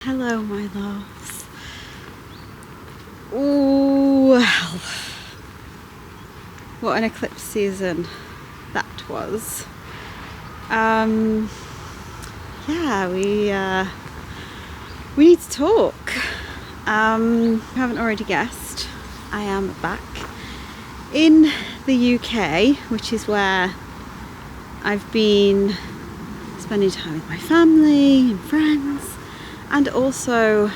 Hello, my loves. Ooh, well, what an eclipse season that was. Yeah, we need to talk. If you haven't already guessed, I am back in the UK, which is where I've been spending time with my family and friends, and also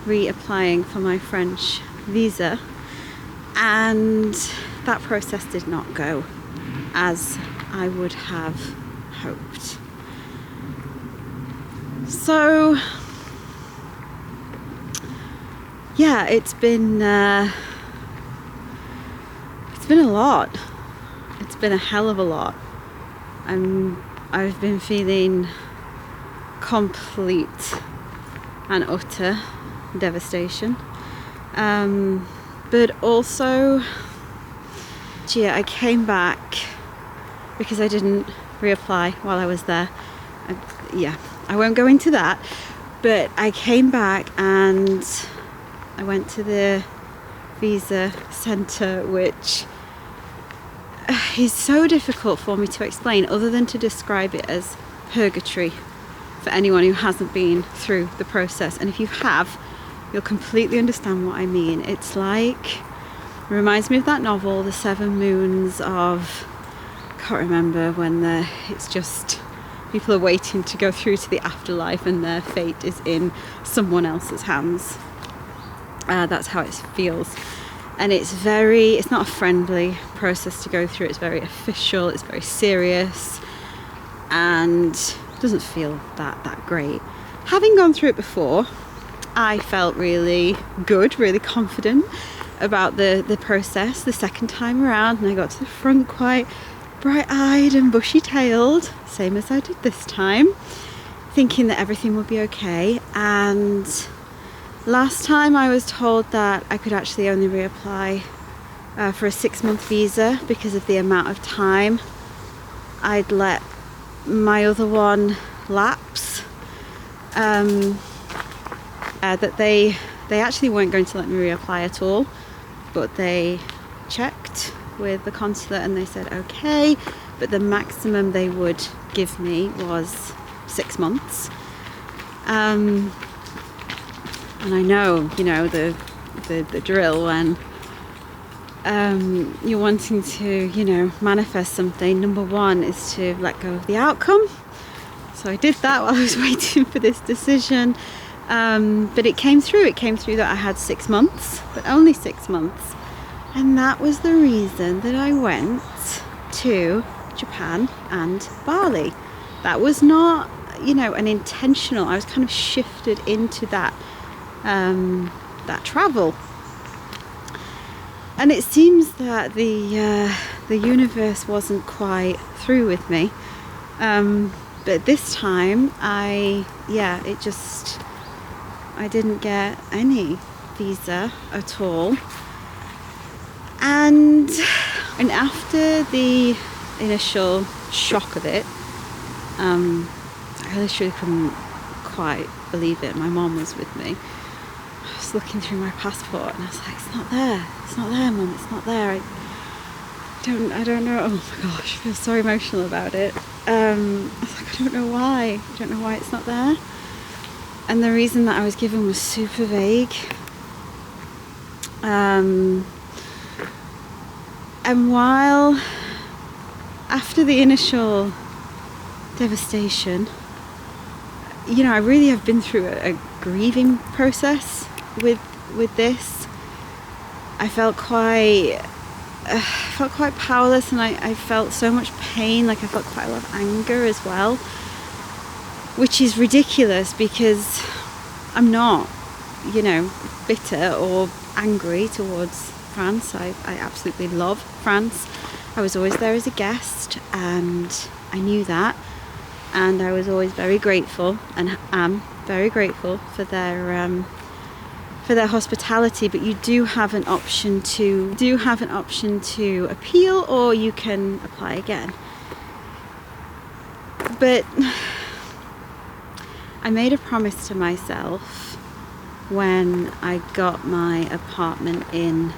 reapplying for my French visa, and that process did not go as I would have hoped. So yeah, it's been a lot. It's been a hell of a lot. I've been feeling complete and utter devastation, but also, I came back because I didn't reapply while I was there. I won't go into that, but I came back and I went to the visa centre, which is so difficult for me to explain other than to describe it as purgatory for anyone who hasn't been through the process. And if you have, you'll completely understand what I mean. It reminds me of that novel, The Seven Moons of, I can't remember, when it's just people are waiting to go through to the afterlife and their fate is in someone else's hands. That's how it feels. And it's not a friendly process to go through. It's very official, it's very serious, and doesn't feel that great. Having gone through it before, I felt really good, really confident about the process the second time around, and I got to the front quite bright-eyed and bushy-tailed, same as I did this time, thinking that everything would be okay. And last time I was told that I could actually only reapply for a 6-month visa because of the amount of time I'd let my other one lapse. That they actually weren't going to let me reapply at all, but they checked with the consulate and they said okay, but the maximum they would give me was 6 months. And I know, the drill when you're wanting to, manifest something. Number one is to let go of the outcome. So I did that while I was waiting for this decision. But it came through. It came through that I had 6 months, but only 6 months. And that was the reason that I went to Japan and Bali. That was not, an intentional. I was kind of shifted into that travel. And it seems that the universe wasn't quite through with me. But this time, I didn't get any visa at all. And after the initial shock of it, I literally couldn't quite believe it. My mom was with me. I was looking through my passport and I was like, it's not there, Mum, it's not there. I don't know. Oh my gosh, I feel so emotional about it. I was like, I don't know why it's not there. And the reason that I was given was super vague. And while after the initial devastation, I really have been through a grieving process with this. I felt quite powerless, and I felt so much pain. I felt quite a lot of anger as well, which is ridiculous because I'm not, bitter or angry towards France. I absolutely love France. I was always there as a guest, and I knew that, and I was always very grateful, and am very grateful for their hospitality. But you do have an option to appeal, or you can apply again. But I made a promise to myself when I got my apartment in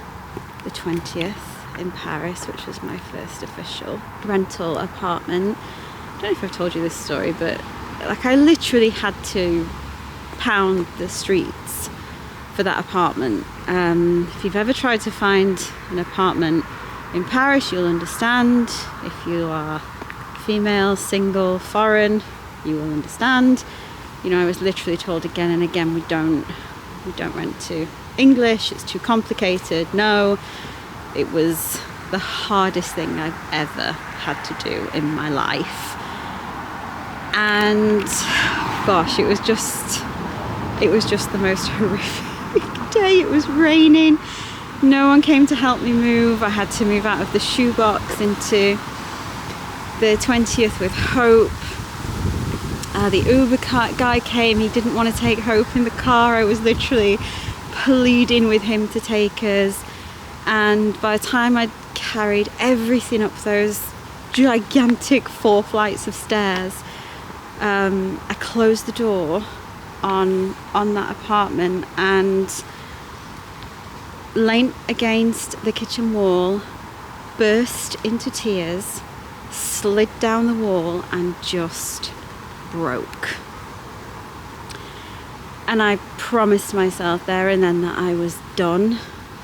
the 20th in Paris, which was my first official rental apartment. I don't know if I've told you this story, but like I literally had to pound the streets for that apartment. If you've ever tried to find an apartment in Paris, you'll understand. If you are female, single, foreign, you will understand. You know, I was literally told again and again, we don't rent to English, it's too complicated. No, it was the hardest thing I've ever had to do in my life. And gosh, it was just the most horrific day. It was raining. No one came to help me move. I had to move out of the shoebox into the 20th with Hope. The Uber guy came. He didn't want to take Hope in the car. I was literally pleading with him to take us. And by the time I'd carried everything up those gigantic 4 flights of stairs, I closed the door on that apartment and leant against the kitchen wall, burst into tears, slid down the wall and just broke. And I promised myself there and then that I was done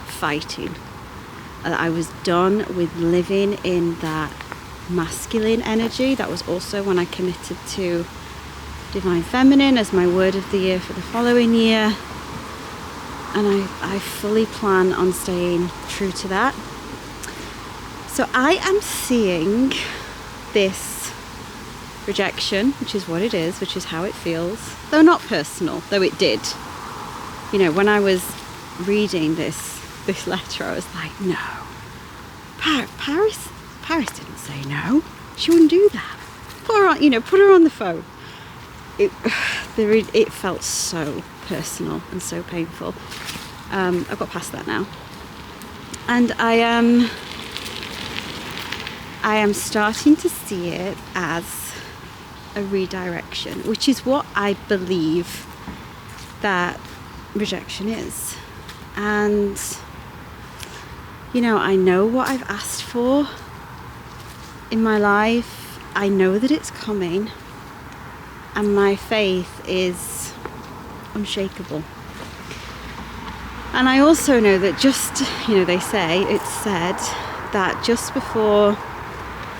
fighting. That I was done with living in that masculine energy. That was also when I committed to Divine Feminine as my word of the year for the following year. And I fully plan on staying true to that. So I am seeing this rejection, which is what it is, which is how it feels, though not personal, though it did. You know, when I was reading this letter, I was like, no, Paris didn't say no. She wouldn't do that. Put her on the phone. It felt so personal and so painful. I've got past that now, and I am starting to see it as a redirection, which is what I believe that rejection is. And you know, I know what I've asked for in my life. I know that it's coming, and my faith is unshakable. And I also know that it's said that just before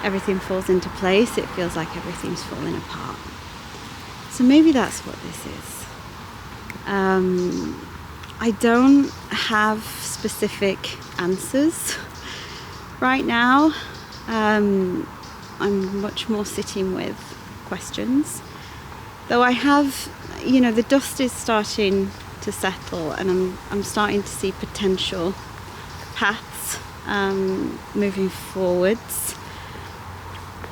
everything falls into place, it feels like everything's falling apart. So maybe that's what this is. I don't have specific answers right now. I'm much more sitting with questions. Though I have, the dust is starting to settle, and I'm starting to see potential paths moving forwards.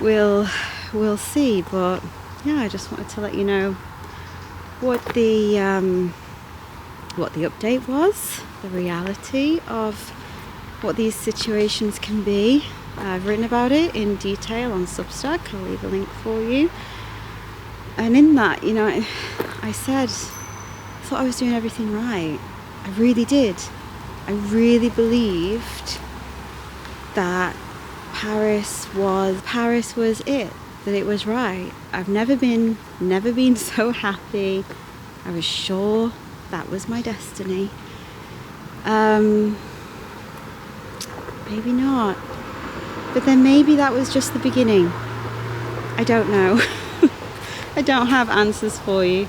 We'll see, but yeah, I just wanted to let you know what the update was, the reality of what these situations can be. I've written about it in detail on Substack. I'll leave a link for you. And in that, I said, I thought I was doing everything right. I really did. I really believed that Paris was it, that it was right. I've never been so happy. I was sure that was my destiny. Maybe not. But then maybe that was just the beginning. I don't know. I don't have answers for you.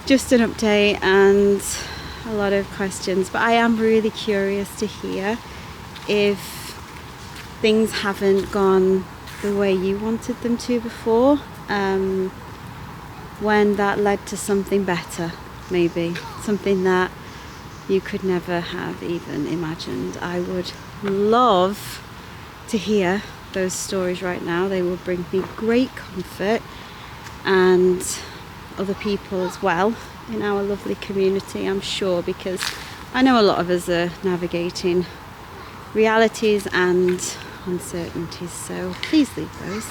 Just an update and a lot of questions. But I am really curious to hear if things haven't gone the way you wanted them to before. When that led to something better, maybe. Something that you could never have even imagined. I would love to hear those stories right now. They will bring me great comfort, and other people as well in our lovely community, I'm sure, because I know a lot of us are navigating realities and uncertainties. So please leave those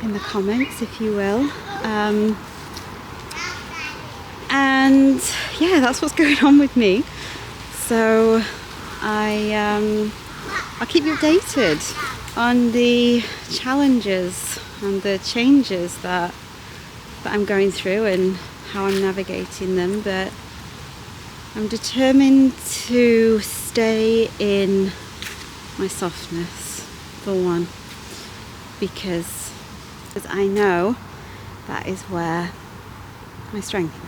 in the comments if you will. And yeah, that's what's going on with me. So I'll keep you updated on the challenges and the changes that I'm going through and how I'm navigating them. But I'm determined to stay in my softness, for one, because I know that is where my strength